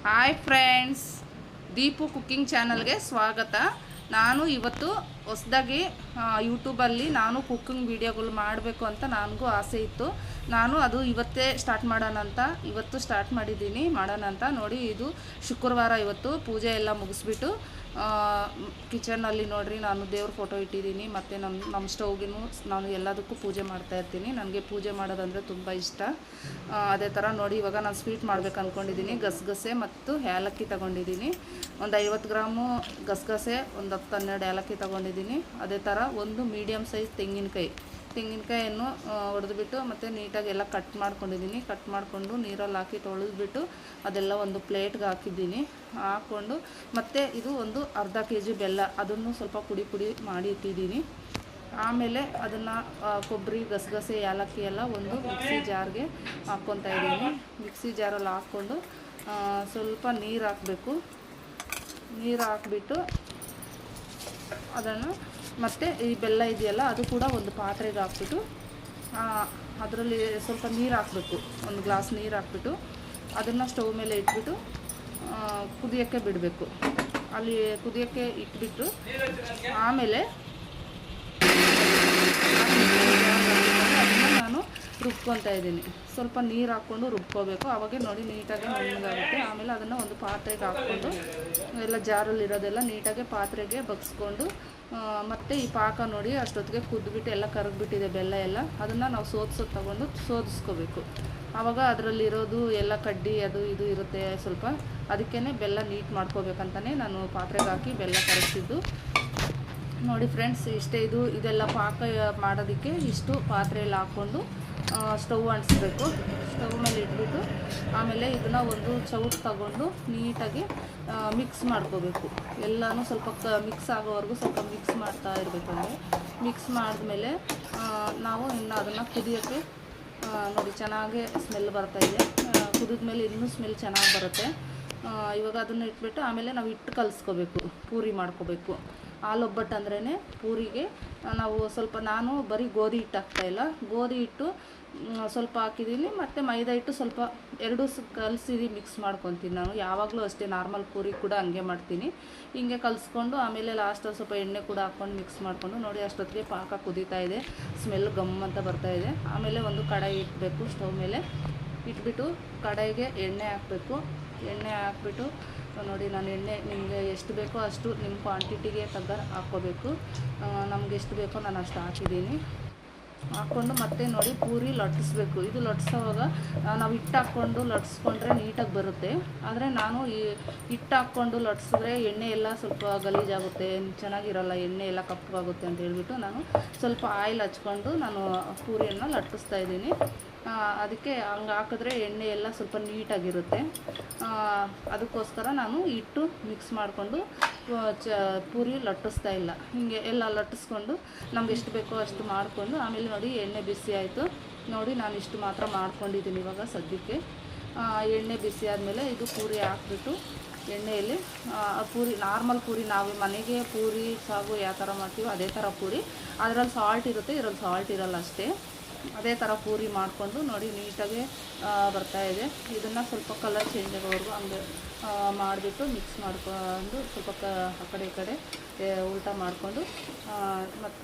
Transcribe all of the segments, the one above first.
Hi friends, Deepu cooking ಚಾನಲ್ಗೆ ಸ್ವಾಗತ. ನಾನು ಇವತ್ತು ಹೊಸದಾಗಿ ಯೂಟ್ಯೂಬಲ್ಲಿ ನಾನು ಕುಕ್ಕಿಂಗ್ ವೀಡಿಯೋಗಳು ಮಾಡಬೇಕು ಅಂತ ನನಗೂ ಆಸೆ ಇತ್ತು. ನಾನು ಅದು ಇವತ್ತೇ ಸ್ಟಾರ್ಟ್ ಮಾಡೋಣ ಅಂತ ಇವತ್ತು ಸ್ಟಾರ್ಟ್ ಮಾಡಿದ್ದೀನಿ. ಮಾಡೋಣ ಅಂತ ನೋಡಿ, ಇದು ಶುಕ್ರವಾರ. ಇವತ್ತು ಪೂಜೆ ಎಲ್ಲ ಮುಗಿಸ್ಬಿಟ್ಟು ಕಿಚನಲ್ಲಿ ನೋಡಿರಿ, ನಾನು ದೇವ್ರ ಫೋಟೋ ಇಟ್ಟಿದ್ದೀನಿ. ಮತ್ತು ನಮ್ಮ ಸ್ಟವ್ಗಿನೂ ನಾನು ಎಲ್ಲದಕ್ಕೂ ಪೂಜೆ ಮಾಡ್ತಾಯಿರ್ತೀನಿ. ನನಗೆ ಪೂಜೆ ಮಾಡೋದಂದರೆ ತುಂಬ ಇಷ್ಟ. ಅದೇ ಥರ ನೋಡಿ, ಇವಾಗ ನಾನು ಸ್ವೀಟ್ ಮಾಡ್ಬೇಕು ಅಂದ್ಕೊಂಡಿದ್ದೀನಿ. ಗಸಗಸೆ ಮತ್ತು ಏಲಕ್ಕಿ ತೊಗೊಂಡಿದ್ದೀನಿ. ಒಂದು 50 ಗ್ರಾಮು ಗಸಗಸೆ, ಒಂದು 10-12 ಏಲಕ್ಕಿ ತೊಗೊಂಡಿದ್ದೀನಿ. ಅದೇ ಥರ ಒಂದು ಮೀಡಿಯಮ್ ಸೈಜ್ ತೆಂಗಿನಕಾಯಿಯನ್ನು ಹೊಡೆದ್ಬಿಟ್ಟು ಮತ್ತು ನೀಟಾಗಿ ಎಲ್ಲ ಕಟ್ ಮಾಡ್ಕೊಂಡಿದ್ದೀನಿ. ಕಟ್ ಮಾಡಿಕೊಂಡು ನೀರಲ್ಲಿ ಹಾಕಿ ತೊಳೆದ್ಬಿಟ್ಟು ಅದೆಲ್ಲ ಒಂದು ಪ್ಲೇಟ್ಗೆ ಹಾಕ್ಕೊಂಡು ಮತ್ತು ಇದು ಒಂದು ಅರ್ಧ kg ಬೆಲ್ಲ, ಅದನ್ನು ಸ್ವಲ್ಪ ಪುಡಿ ಮಾಡಿ ಇಟ್ಟಿದ್ದೀನಿ. ಆಮೇಲೆ ಅದನ್ನು ಕೊಬ್ಬರಿ, ಗಸಗಸೆ, ಏಲಕ್ಕಿ ಎಲ್ಲ ಒಂದು ಮಿಕ್ಸಿ ಜಾರ್ಗೆ ಹಾಕ್ಕೊತಾ ಇದ್ದೀನಿ. ಮಿಕ್ಸಿ ಜಾರಲ್ಲಿ ಹಾಕ್ಕೊಂಡು ಸ್ವಲ್ಪ ನೀರು ಹಾಕಬೇಕು. ನೀರು ಹಾಕ್ಬಿಟ್ಟು ಅದನ್ನು ಮತ್ತು ಈ ಬೆಲ್ಲ ಇದೆಯಲ್ಲ ಅದು ಕೂಡ ಒಂದು ಪಾತ್ರೆಗೆ ಹಾಕ್ಬಿಟ್ಟು ಅದರಲ್ಲಿ ಸ್ವಲ್ಪ ನೀರು ಹಾಕಬೇಕು. ಒಂದು ಗ್ಲಾಸ್ ನೀರು ಹಾಕ್ಬಿಟ್ಟು ಅದನ್ನು ಸ್ಟವ್ ಮೇಲೆ ಇಟ್ಬಿಟ್ಟು ಕುದಿಯೋಕ್ಕೆ ಬಿಡಬೇಕು. ಅಲ್ಲಿ ಕುದಿಯೋಕ್ಕೆ ಇಟ್ಬಿಟ್ಟು ಆಮೇಲೆ ಅದನ್ನು ನಾನು ರುಬ್ಕೊತಾ ಇದ್ದೀನಿ. ಸ್ವಲ್ಪ ನೀರು ಹಾಕ್ಕೊಂಡು ರುಬ್ಕೋಬೇಕು. ಅವಾಗೆ ನೋಡಿ ನೀಟಾಗಿ ನುಣ್ಣಗಾಗುತ್ತೆ. ಆಮೇಲೆ ಅದನ್ನು ಒಂದು ಪಾತ್ರೆಗೆ ಹಾಕ್ಕೊಂಡು ಎಲ್ಲ ಜಾರಲ್ಲಿರೋದೆಲ್ಲ ನೀಟಾಗಿ ಪಾತ್ರೆಗೆ ಬಗ್ಸ್ಕೊಂಡು ಮತ್ತು ಈ ಪಾಕ ನೋಡಿ ಅಷ್ಟೊತ್ತಿಗೆ ಕುದ್ಬಿಟ್ಟು ಎಲ್ಲ ಕರಗಿಬಿಟ್ಟಿದೆ ಬೆಲ್ಲ ಎಲ್ಲ. ಅದನ್ನು ನಾವು ತೊಗೊಂಡು ಸೋದಿಸ್ಕೋಬೇಕು. ಆವಾಗ ಅದರಲ್ಲಿರೋದು ಎಲ್ಲ ಕಡ್ಡಿ ಅದು ಇದು ಇರುತ್ತೆ ಸ್ವಲ್ಪ. ಅದಕ್ಕೇ ಬೆಲ್ಲ ನೀಟ್ ಮಾಡ್ಕೋಬೇಕಂತಲೇ ನಾನು ಪಾತ್ರೆಗೆ ಹಾಕಿ ಬೆಲ್ಲ ಕರಗಿಸಿದ್ದು. ನೋಡಿ ಫ್ರೆಂಡ್ಸ್, ಇಷ್ಟೇ. ಇದೆಲ್ಲ ಪಾಕ ಮಾಡೋದಕ್ಕೆ ಇಷ್ಟು ಪಾತ್ರೆಯಲ್ಲಿ ಹಾಕ್ಕೊಂಡು ಸ್ಟವ್ ಅಂಟಿಸ್ಬೇಕು. ಸ್ಟವ್ ಮೇಲೆ ಇಟ್ಬಿಟ್ಟು ಆಮೇಲೆ ಇದನ್ನು ಒಂದು ಚೌಟ್ ತಗೊಂಡು ನೀಟಾಗಿ ಮಿಕ್ಸ್ ಮಾಡ್ಕೋಬೇಕು. ಎಲ್ಲನೂ ಸ್ವಲ್ಪ ಮಿಕ್ಸ್ ಆಗೋವರೆಗೂ ಸ್ವಲ್ಪ ಮಿಕ್ಸ್ ಮಾಡ್ತಾ ಇರಬೇಕಂದ್ರೆ. ಮಿಕ್ಸ್ ಮಾಡಿದ್ಮೇಲೆ ನಾವು ಇನ್ನು ಅದನ್ನು ಕುದಿಯೋಕ್ಕೆ ನೋಡಿ ಚೆನ್ನಾಗಿ ಸ್ಮೆಲ್ ಬರ್ತಾಯಿದೆ. ಕುದಿದ್ಮೇಲೆ ಇನ್ನೂ ಸ್ಮೆಲ್ ಚೆನ್ನಾಗಿ ಬರುತ್ತೆ. ಇವಾಗ ಅದನ್ನು ಇಟ್ಬಿಟ್ಟು ಆಮೇಲೆ ನಾವು ಹಿಟ್ಟು ಕಲಿಸ್ಕೋಬೇಕು. ಪೂರಿ ಮಾಡ್ಕೋಬೇಕು. ಹಾಲು ಒಬ್ಬಟ್ಟು ಅಂದ್ರೇ ಪೂರಿಗೆ ನಾವು ಸ್ವಲ್ಪ, ನಾನು ಬರೀ ಗೋಧಿ ಹಿಟ್ಟು ಹಾಕ್ತಾಯಿಲ್ಲ, ಗೋಧಿ ಹಿಟ್ಟು ಸ್ವಲ್ಪ ಹಾಕಿದ್ದೀನಿ ಮತ್ತು ಮೈದಾ ಹಿಟ್ಟು ಸ್ವಲ್ಪ, ಎರಡೂ ಕಲಸಿ ಮಿಕ್ಸ್ ಮಾಡ್ಕೊತೀನಿ. ನಾನು ಯಾವಾಗಲೂ ಅಷ್ಟೇ, ನಾರ್ಮಲ್ ಪೂರಿ ಕೂಡ ಹಂಗೆ ಮಾಡ್ತೀನಿ. ಹಿಂಗೆ ಕಲಿಸ್ಕೊಂಡು ಆಮೇಲೆ ಲಾಸ್ಟಲ್ಲಿ ಸ್ವಲ್ಪ ಎಣ್ಣೆ ಕೂಡ ಹಾಕ್ಕೊಂಡು ಮಿಕ್ಸ್ ಮಾಡಿಕೊಂಡು ನೋಡಿ ಅಷ್ಟೊತ್ತಿಗೆ ಪಾಕ ಕುದೀತಾ ಇದೆ. ಸ್ಮೆಲ್ ಗಮ್ ಅಂತ ಬರ್ತಾಯಿದೆ. ಆಮೇಲೆ ಒಂದು ಕಡಾಯಿ ಇಡಬೇಕು. ಸ್ಟವ್ ಮೇಲೆ ಇಟ್ಬಿಟ್ಟು ಕಡಾಯಿಗೆ ಎಣ್ಣೆ ಹಾಕಬೇಕು. ನೋಡಿ, ನಾನು ಎಣ್ಣೆ ನಿಮಗೆ ಎಷ್ಟು ಬೇಕೋ ಅಷ್ಟು ನಿಮ್ಮ ಕ್ವಾಂಟಿಟಿಗೆ ತಗ್ಗ ಹಾಕ್ಕೋಬೇಕು. ನಮ್ಗೆ ಎಷ್ಟು ಬೇಕೋ ನಾನು ಅಷ್ಟು ಹಾಕಿದ್ದೀನಿ. ಹಾಕ್ಕೊಂಡು ಮತ್ತೆ ನೋಡಿ ಪೂರಿ ಲಟ್ಟಿಸ್ಬೇಕು. ಇದು ಲಟ್ಸೋವಾಗ ನಾವು ಹಿಟ್ಟು ಹಾಕ್ಕೊಂಡು ಲಟ್ಸ್ಕೊಂಡ್ರೆ ನೀಟಾಗಿ ಬರುತ್ತೆ. ಆದರೆ ನಾನು ಈ ಹಿಟ್ಟು ಹಾಕ್ಕೊಂಡು ಲಟ್ಸಿದ್ರೆ ಎಣ್ಣೆ ಎಲ್ಲ ಸ್ವಲ್ಪ ಗಲೀಜಾಗುತ್ತೆ, ಚೆನ್ನಾಗಿರಲ್ಲ, ಎಣ್ಣೆ ಎಲ್ಲ ಕಪ್ಪಗಾಗುತ್ತೆ ಅಂತ ಹೇಳ್ಬಿಟ್ಟು ನಾನು ಸ್ವಲ್ಪ ಆಯಿಲ್ ಹಚ್ಕೊಂಡು ನಾನು ಪೂರಿಯನ್ನು ಲಟ್ಟಿಸ್ತಾ ಇದ್ದೀನಿ. ಅದಕ್ಕೆ ಹಂಗೆ ಹಾಕಿದ್ರೆ ಎಣ್ಣೆ ಎಲ್ಲ ಸ್ವಲ್ಪ ನೀಟಾಗಿರುತ್ತೆ. ಅದಕ್ಕೋಸ್ಕರ ನಾನು ಹಿಟ್ಟು ಮಿಕ್ಸ್ ಮಾಡಿಕೊಂಡು ಪೂರಿ ಲಟ್ಟಿಸ್ತಾ ಇಲ್ಲ. ಹೀಗೆ ಎಲ್ಲ ಲಟ್ಟಿಸ್ಕೊಂಡು ನಮ್ಗೆ ಎಷ್ಟು ಬೇಕೋ ಅಷ್ಟು ಮಾಡಿಕೊಂಡು ಆಮೇಲೆ ನೋಡಿ ಎಣ್ಣೆ ಬಿಸಿ ಆಯಿತು. ನೋಡಿ ನಾನು ಇಷ್ಟು ಮಾತ್ರ ಮಾಡ್ಕೊಂಡಿದ್ದೀನಿ ಇವಾಗ ಸದ್ಯಕ್ಕೆ. ಎಣ್ಣೆ ಬಿಸಿ ಆದಮೇಲೆ ಇದು ಪೂರಿ ಹಾಕ್ಬಿಟ್ಟು ಎಣ್ಣೆಯಲ್ಲಿ ಪೂರಿ, ನಾರ್ಮಲ್ ಪೂರಿ, ನಾವು ಮನೆಗೆ ಪೂರಿ ಸಾಗು ಯಾವ ಥರ ಮಾಡ್ತೀವೋ ಅದೇ ಥರ ಪೂರಿ. ಅದರಲ್ಲಿ ಸಾಲ್ಟ್ ಇರುತ್ತೆ, ಇದರಲ್ಲಿ ಸಾಲ್ಟ್ ಇರಲ್ಲ ಅಷ್ಟೇ. ಅದೇ ಥರ ಪೂರಿ ಮಾಡಿಕೊಂಡು ನೋಡಿ ನೀಟಾಗಿ ಬರ್ತಾಯಿದೆ. ಇದನ್ನು ಸ್ವಲ್ಪ ಕಲರ್ ಚೇಂಜ್ ಆಗೋವರೆಗೂ ಹಂಗೆ ಮಾಡಿಬಿಟ್ಟು ಮಿಕ್ಸ್ ಮಾಡಿಕೊಂಡು ಸ್ವಲ್ಪ ಆ ಕಡೆ ಈ ಕಡೆ ಉಲ್ಟಾ ಮಾಡಿಕೊಂಡು ಮತ್ತು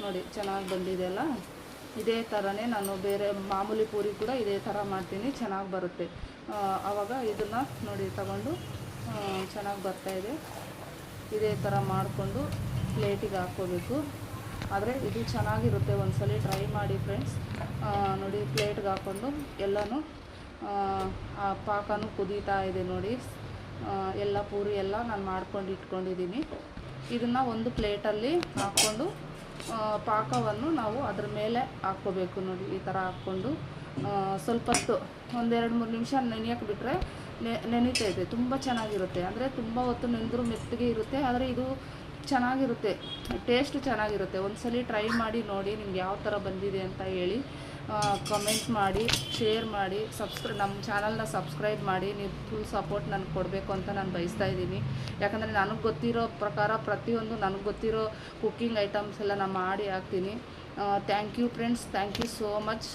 ನೋಡಿ ಚೆನ್ನಾಗಿ ಬಂದಿದೆ ಅಲ್ಲ. ಇದೇ ಥರನೇ ನಾನು ಬೇರೆ ಮಾಮೂಲಿ ಪೂರಿ ಕೂಡ ಇದೇ ಥರ ಮಾಡ್ತೀನಿ, ಚೆನ್ನಾಗಿ ಬರುತ್ತೆ. ಆವಾಗ ಇದನ್ನು ನೋಡಿ ತಗೊಂಡು ಚೆನ್ನಾಗಿ ಬರ್ತಾಯಿದೆ. ಇದೇ ಥರ ಮಾಡಿಕೊಂಡು ಪ್ಲೇಟಿಗೆ ಹಾಕ್ಕೋಬೇಕು. ಆದರೆ ಇದು ಚೆನ್ನಾಗಿರುತ್ತೆ, ಒಂದ್ಸಲ ಟ್ರೈ ಮಾಡಿ ಫ್ರೆಂಡ್ಸ್. ನೋಡಿ ಪ್ಲೇಟ್ಗೆ ಹಾಕ್ಕೊಂಡು ಎಲ್ಲನೂ ಪಾಕನೂ ಕುದೀತಾ ಇದೆ ನೋಡಿ. ಎಲ್ಲ ಪೂರಿ ಎಲ್ಲ ನಾನು ಮಾಡ್ಕೊಂಡು ಇಟ್ಕೊಂಡಿದ್ದೀನಿ. ಇದನ್ನು ಒಂದು ಪ್ಲೇಟಲ್ಲಿ ಹಾಕ್ಕೊಂಡು ಪಾಕವನ್ನು ನಾವು ಅದ್ರ ಮೇಲೆ ಹಾಕ್ಕೋಬೇಕು. ನೋಡಿ ಈ ಥರ ಹಾಕ್ಕೊಂಡು ಸ್ವಲ್ಪ ಹೊತ್ತು, 1-2-3 ನಿಮಿಷ ನೆನೆಯೋಕ್ಕೆ ಬಿಟ್ಟರೆ ನೆನೀತೈತೆ. ತುಂಬ ಚೆನ್ನಾಗಿರುತ್ತೆ. ಅಂದರೆ ತುಂಬ ಹೊತ್ತು ನೆನೆದ್ರೂ ಮೆತ್ತಗೆ ಇರುತ್ತೆ. ಆದರೆ ಇದು ಚೆನ್ನಾಗಿರುತ್ತೆ, ಟೇಸ್ಟು ಚೆನ್ನಾಗಿರುತ್ತೆ. ಒಂದ್ಸಲ ಟ್ರೈ ಮಾಡಿ ನೋಡಿ, ನಿಮ್ಗೆ ಯಾವ ಥರ ಬಂದಿದೆ ಅಂತ ಹೇಳಿ. ಕಮೆಂಟ್ ಮಾಡಿ, ಶೇರ್ ಮಾಡಿ, ನಮ್ಮ ಚಾನಲ್ನ ಸಬ್ಸ್ಕ್ರೈಬ್ ಮಾಡಿ. ನೀವು ಫುಲ್ ಸಪೋರ್ಟ್ ನನಗೆ ಕೊಡಬೇಕು ಅಂತ ನಾನು ಬಯಸ್ತಾ ಇದ್ದೀನಿ. ಯಾಕಂದರೆ ನನಗೆ ಗೊತ್ತಿರೋ ಪ್ರಕಾರ ಪ್ರತಿಯೊಂದು ನನಗೆ ಗೊತ್ತಿರೋ ಕುಕ್ಕಿಂಗ್ ಐಟಮ್ಸ್ ಎಲ್ಲ ನಾನು ಮಾಡಿ ಹಾಕ್ತೀನಿ. Thank you friends, thank you so much.